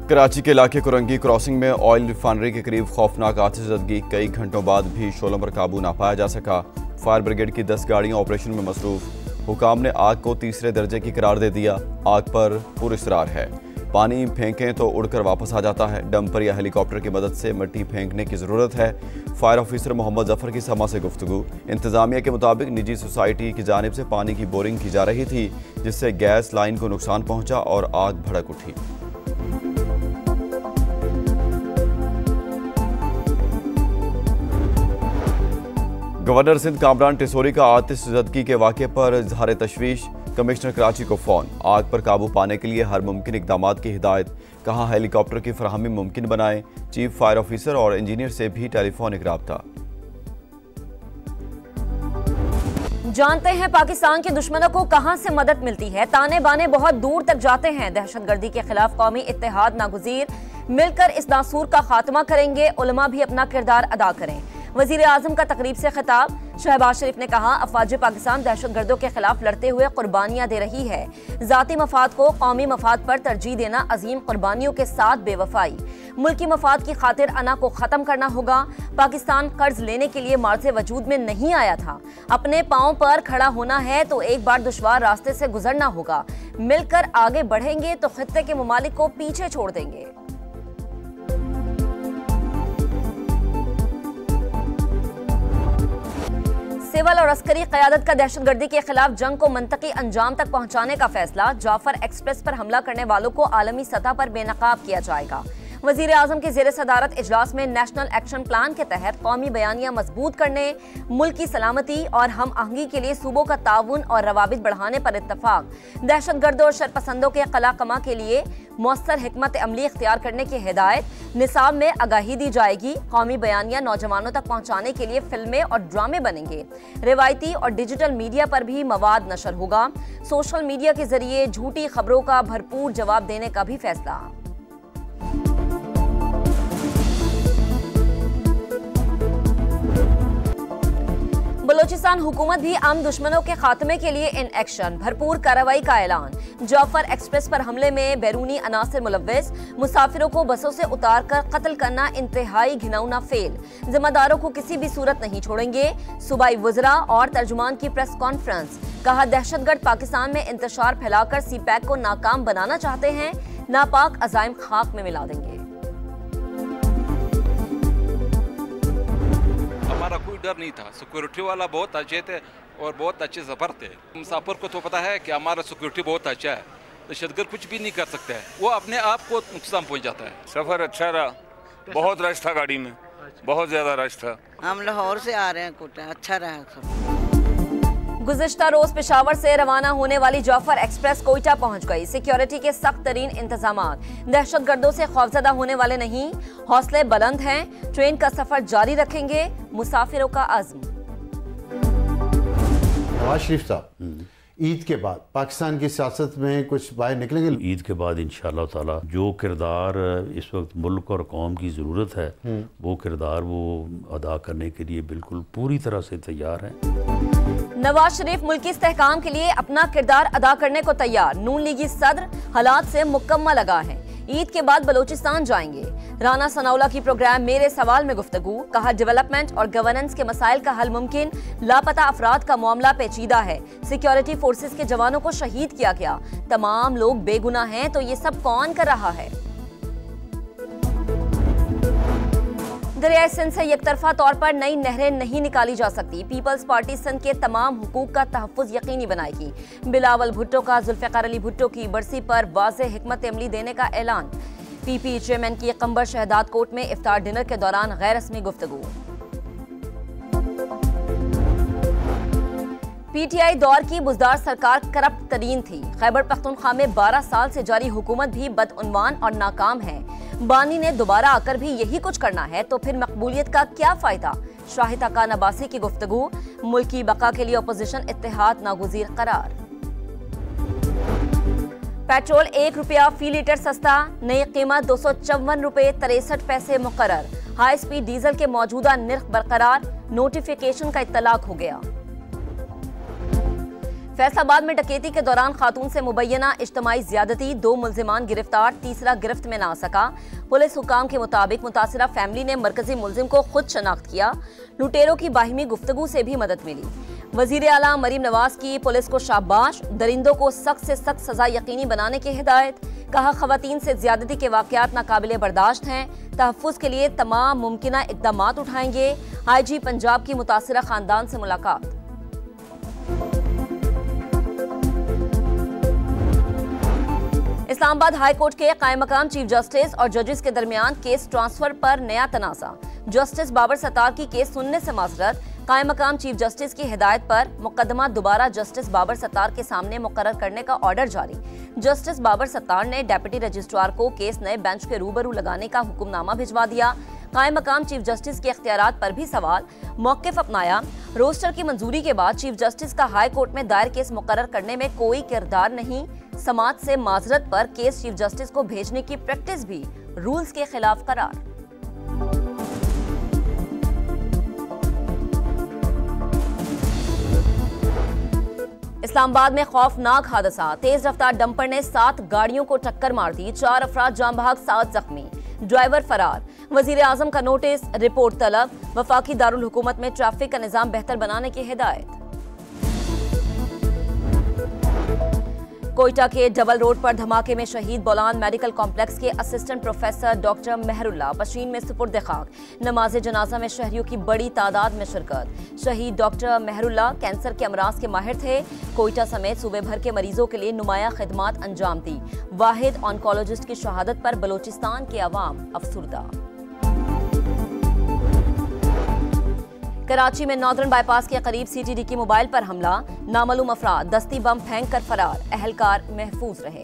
कराची के इलाके कुरंगी क्रॉसिंग में ऑयल रिफाइनरी के करीब खौफनाक आतिशज़दगी, कई घंटों बाद भी शोलों पर काबू ना पाया जा सका। फायर ब्रिगेड की 10 गाड़ियां ऑपरेशन में मसरूफ। हुकाम ने आग को तीसरे दर्जे की करार दे दिया। आग पर पुरअसरार है, पानी फेंकें तो उड़कर वापस आ जाता है। डंपर या हेलीकॉप्टर की मदद से मिट्टी फेंकने की ज़रूरत है। फायर ऑफिसर मोहम्मद जफर की समा से गुफ्तगू। इंतजामिया के मुताबिक निजी सोसाइटी की जानिब से पानी की बोरिंग की जा रही थी, जिससे गैस लाइन को नुकसान पहुंचा और आग भड़क उठी। गवर्नर सिंध कामरान टिसोरी का आतिशज़दगी के वाक़े पर इजहार तशवीश। कमिश्नर कराची को फ़ोन। आग पर काबू पाने के लिए हर मुमकिन इक़दामात की हिदायत। कहा हेलीकॉप्टर की फराहमी मुमकिन बनाएं। चीफ फायर ऑफिसर और इंजीनियर से भी टेलीफोनिक राब्ता। जानते हैं पाकिस्तान के दुश्मनों को कहां से मदद मिलती है। ताने बाने बहुत दूर तक जाते हैं। दहशतगर्दी के खिलाफ कौमी इत्तेहाद नागुज़ीर। मिलकर इस नासूर का खात्मा करेंगे। उलमा भी अपना किरदार अदा करें। वजीर आजम का तकरीब से खिताब। शहबाज शरीफ ने कहा अफवाज पाकिस्तान दहशतगर्दों के खिलाफ लड़ते हुए कुर्बानियां दे रही है। जाती मफाद को कौमी मफाद पर तरजीह देना अजीम कुर्बानियों के साथ बेवफाई। मुल्की मफाद की खातिर अना को खत्म करना होगा। पाकिस्तान कर्ज लेने के लिए मार्ज़े वजूद में नहीं आया था। अपने पांव पर खड़ा होना है तो एक बार दुश्वार रास्ते से गुजरना होगा। मिलकर आगे बढ़ेंगे तो खित्ते के ममालिक को पीछे छोड़ देंगे। सिविल और अस्करी क़यादत का दहशतगर्दी के खिलाफ जंग को मंतकी अंजाम तक पहुंचाने का फैसला। जाफर एक्सप्रेस पर हमला करने वालों को आलमी सतह पर बेनकाब किया जाएगा। वजीर आजम की जेर सदारत इजलास में नेशनल एक्शन प्लान के तहत कौमी बयानियां मजबूत करने, मुल्क की सलामती और हम आहंगी के लिए सूबों का ताउन और रवाबित बढ़ाने पर इत्तफाक। दहशतगर्दों और शरपसंदों के कलाकमा के लिए मौसर हिकमत अमली इख्तियार करने की हिदायत। निसाब में आगाही दी जाएगी। कौमी बयानियां नौजवानों तक पहुंचाने के लिए फिल्में और ड्रामे बनेंगे। रिवायती और डिजिटल मीडिया पर भी मवाद नशर होगा। सोशल मीडिया के जरिए झूठी खबरों का भरपूर जवाब देने का भी फैसला। बलोचिस्तान हुकूमत भी आम दुश्मनों के खात्मे के लिए इन एक्शन। भरपूर कार्रवाई का ऐलान। जाफर एक्सप्रेस पर हमले में बैरूनी अनासर मुलव्वस। मुसाफिरों को बसों से उतार कर कत्ल करना इंतहाई घिनौना फेल। जिम्मेदारों को किसी भी सूरत नहीं छोड़ेंगे। सूबाई वज़रा और तर्जुमान की प्रेस कॉन्फ्रेंस। कहा दहशतगर्द पाकिस्तान में इंतशार फैलाकर सीपैक को नाकाम बनाना चाहते हैं। नापाक अज़ाइम खाक में मिला देंगे। हमारा कोई डर नहीं था। सिक्योरिटी वाला बहुत अच्छे थे और बहुत अच्छे सफर थे। मुसाफिर को तो पता है कि हमारा सिक्योरिटी बहुत अच्छा है, दहशतगर्द कुछ भी नहीं कर सकते हैं। वो अपने आप को नुकसान पहुंच जाता है। सफर अच्छा रहा, बहुत रश था गाड़ी में, बहुत ज्यादा रश था। हम लाहौर से आ रहे हैं कोटा, अच्छा रहा सब। गुज़िश्ता रोज पेशावर से रवाना होने वाली जाफर एक्सप्रेस कोयटा पहुंच गई। सिक्योरिटी के सख्त तरीन इंतजामात। दहशतगर्दों से खौफजदा होने वाले नहीं, हौसले बुलंद हैं। ट्रेन का सफर जारी रखेंगे। मुसाफिरों का अज़्म। नवाज शरीफ साहब ईद के बाद पाकिस्तान की सियासत में कुछ बाहर निकलेंगे। ईद के बाद इंशाअल्लाह ताला जो किरदार इस वक्त मुल्क और कौम की ज़रूरत है वो किरदार वो अदा करने के लिए बिल्कुल पूरी तरह से तैयार हैं। नवाज शरीफ मुल्की इस्तेहकाम के लिए अपना किरदार अदा करने को तैयार। नून लीगी सदर हालात से मुकम्मल आगाह हैं। ईद के बाद बलोचिस्तान जाएंगे। राना सनाउल्लाह की प्रोग्राम मेरे सवाल में गुफ्तगू। कहा डेवलपमेंट और गवर्नेंस के मसाइल का हल मुमकिन। लापता अफराद का मामला पेचीदा है। सिक्योरिटी फोर्सेस के जवानों को शहीद किया गया। तमाम लोग बेगुनाह हैं तो ये सब कौन कर रहा है। दरियाए सिंध से यकतरफा तौर पर नई नहरें नहीं निकाली जा सकती। पीपल्स पार्टी सिंध के तमाम हुकूक का तहफ़्फ़ुज़ यकीनी बनाएगी। बिलावल भुट्टो का जुल्फ़िकार अली भुट्टो की बरसी पर वाज़ेह हिकमत अमली देने का ऐलान। पीपी चेयरमैन की कंबर शहदाद कोर्ट में इफ्तार डिनर के दौरान गैर रस्मी गुफ्तगू। पीटीआई दौर की बुज़दार सरकार करप्ट तरीन थी। खैबर पख्तूनख्वा में 12 साल से जारी हुकूमत भी बदउन्वान और नाकाम है। बानी ने दोबारा आकर भी यही कुछ करना है तो फिर मकबूलियत का क्या फायदा। शाहिद हकान अब्बासी की गुफ्तगू। मुल्क की बका के लिए अपोजिशन इत्तेहाद नागुज़ीर करार। पेट्रोल 1 रुपया फी लीटर सस्ता। नई कीमत 254 रुपये 63 पैसे मुकर्रर। हाई स्पीड डीजल के मौजूदा निर्ख बरकरार। नोटिफिकेशन का इत्तलाक हो गया। फैसलाबाद में डकैती के दौरान खातून से मुबैना इज्तमाई ज्यादती, 2 मुल्जिमान गिरफ्तार, तीसरा गिरफ्त में ना आ सका। पुलिस हुकाम के मुताबिक मुतासिरा फैमिली ने मरकजी मुल्जिम को खुद शनाख्त किया। लुटेरों की बाहिमी गुफ्तगू से भी मदद मिली। वजीर आला मरीम नवाज की पुलिस को शाबाश, दरिंदों को सख्त से सख्त सजा यकीनी बनाने की हिदायत। कहा खवातीन से ज्यादती के वाकयात नाकाबिले बर्दाश्त हैं, तहफ़्फ़ुज़ के लिए तमाम मुमकिना इक़दामात उठाएंगे। IG पंजाब की मुतासिरा खानदान से मुलाकात। इस्लामाबाद हाई कोर्ट के कायम मकाम चीफ जस्टिस और जजेस के दरमियान केस ट्रांसफर पर नया तनाज़ा। जस्टिस बाबर सत्तार की केस सुनने से माजरत। कायम मकाम चीफ जस्टिस की हिदायत पर मुकदमा दोबारा जस्टिस बाबर सत्तार के सामने मुकर्रर करने का ऑर्डर जारी। जस्टिस बाबर सत्तार ने डेप्यूटी रजिस्ट्रार को केस नए बेंच के रूबरू लगाने का हुक्मनामा भिजवा दिया। कायम मकाम चीफ जस्टिस के इख्तियारात पर भी सवाल, मौक़िफ़ अपनाया। रोस्टर की मंजूरी के बाद चीफ जस्टिस का हाई कोर्ट में दायर केस मुकर्रर करने में कोई किरदार नहीं। समात से माजरत पर केस चीफ जस्टिस को भेजने की प्रैक्टिस भी रूल्स के खिलाफ करार। इस्लामाबाद में खौफनाक हादसा, तेज रफ्तार डंपर ने 7 गाड़ियों को टक्कर मार दी, 4 अफराद जान बहक, 7 जख्मी, ड्राइवर फरार। वजीर आजम का नोटिस, रिपोर्ट तलब। वफाकी दारुल हुकूमत में ट्रैफिक का निजाम बेहतर बनाने की हिदायत। कोयटा के डबल रोड पर धमाके में शहीद बोलान मेडिकल कॉम्प्लेक्स के असिस्टेंट प्रोफेसर डॉक्टर मेहरुल्लाह पशीन में सुपुर्द खाक। नमाज जनाजा में शहरियों की बड़ी तादाद में शिरकत। शहीद डॉक्टर मेहरुल्लाह कैंसर के अमराज के माहिर थे। कोयटा समेत सूबे भर के मरीजों के लिए नुमाया खिदमात अंजाम दी। वाहिद ऑन्कोलॉजिस्ट की शहादत पर बलोचिस्तान के अवाम अफसुर्दा। कराची में नॉर्दर्न बाईपास के करीब CTD की मोबाइल पर हमला, नामालूम अफराद दस्ती बम फेंक कर फरार, अहलकार महफूज रहे।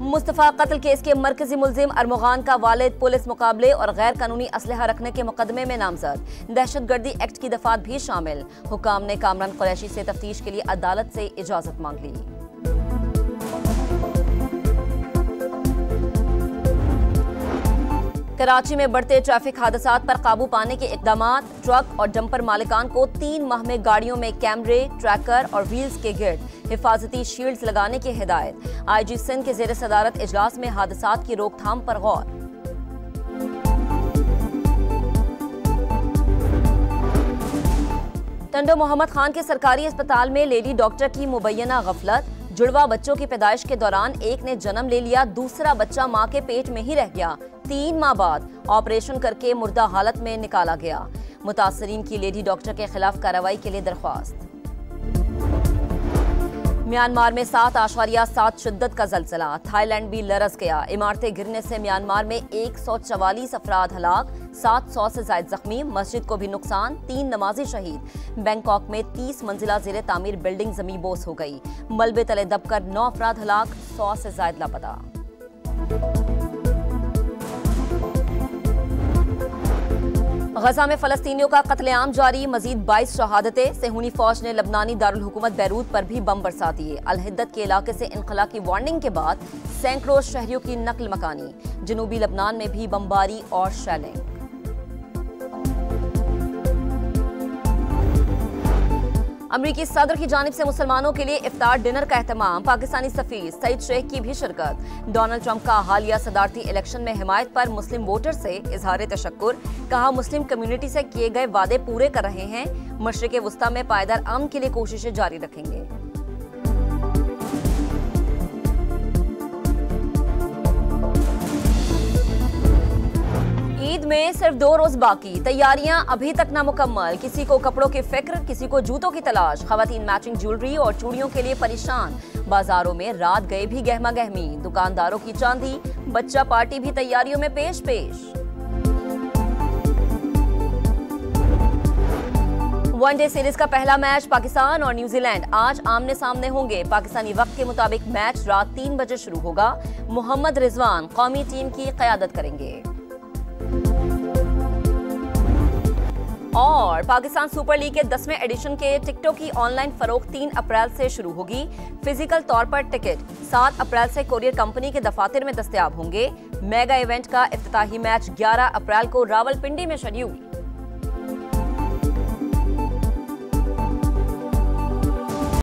मुस्तफा कत्ल केस के मरकजी मुल्जिम अरमुगान का वालिद पुलिस मुकाबले और गैर कानूनी असलहा रखने के मुकदमे में नामजद। दहशतगर्दी एक्ट की दफात भी शामिल। हुकाम ने कामरान कुरैशी से तफ्तीश के लिए अदालत से इजाजत मांग ली। कराची में बढ़ते ट्रैफिक हादसात पर काबू पाने के इकदामात। ट्रक और डंपर मालिकान को 3 माह में गाड़ियों में कैमरे, ट्रैकर और व्हील्स के गिर्द हिफाजती शील्ड्स लगाने की हिदायत। IG सिंध के जेर सदारत इजलास में हादसात की रोकथाम पर गौर। टंडो मोहम्मद खान के सरकारी अस्पताल में लेडी डॉक्टर की मुबैना गफलत। जुड़वा बच्चों की पैदाइश के दौरान एक ने जन्म ले लिया, दूसरा बच्चा मां के पेट में ही रह गया। 3 माह बाद ऑपरेशन करके मुर्दा हालत में निकाला गया। मुतासरीन की लेडी डॉक्टर के खिलाफ कार्रवाई के लिए दरख्वास्त। म्यांमार में 7.7 शिद्दत का जलजला, थाईलैंड भी लरस गया। इमारतें गिरने से म्यांमार में 144 अफराद हलाक, 700 से ज्यादा जख्मी। मस्जिद को भी नुकसान, 3 नमाजी शहीद। बैंकॉक में 30 मंजिला ज़ेरे तामीर बिल्डिंग ज़मींदोज़ हो गई। मलबे तले दबकर 9 अफराद हलाक, 100 से ज्यादा लापता। गजा में फलस्तीनियों का कत्लेआम जारी, मजीद 22 शहादतें। सेहूनी फौज ने लबनानी दारुल हुकूमत बैरूत पर भी बम बरसा दिए। अल-हिद्दत के इलाके से इनखला की वार्निंग के बाद सैकड़ों शहरियों की नकल मकानी। जनूबी लबनान में भी बमबारी और शेलिंग। अमरीकी सदर की जानिब से मुसलमानों के लिए इफ्तार डिनर का एहतमाम। पाकिस्तानी सफीर सईद शेख की भी शिरकत। डोनाल्ड ट्रंप का हालिया सदारती इलेक्शन में हिमायत पर मुस्लिम वोटर से इजहार तशक्कुर। कहा मुस्लिम कम्युनिटी से किए गए वादे पूरे कर रहे हैं। मशरिक़ वुस्ता में पायदार अमन के लिए कोशिशें जारी रखेंगे। ईद में सिर्फ 2 रोज बाकी, तैयारियां अभी तक ना मुकम्मल। किसी को कपड़ों की फिक्र, किसी को जूतों की तलाश। खवातीन मैचिंग ज्वेलरी और चूड़ियों के लिए परेशान। बाजारों में रात गए भी गहमा गहमी। दुकानदारों की चांदी, बच्चा पार्टी भी तैयारियों में पेश। वनडे सीरीज का पहला मैच पाकिस्तान और न्यूजीलैंड आज आमने सामने होंगे। पाकिस्तानी वक्त के मुताबिक मैच रात 3 बजे शुरू होगा। मोहम्मद रिजवान कौमी टीम की क़यादत करेंगे। और पाकिस्तान सुपर लीग के 10वें एडिशन के टिकटों की ऑनलाइन फरोख्त 3 अप्रैल से शुरू होगी। फिजिकल तौर पर टिकट 7 अप्रैल से कोरियर कंपनी के दफातर में दस्तयाब होंगे। मेगा इवेंट का इफ्तिताही मैच 11 अप्रैल को रावलपिंडी में शेड्यूल।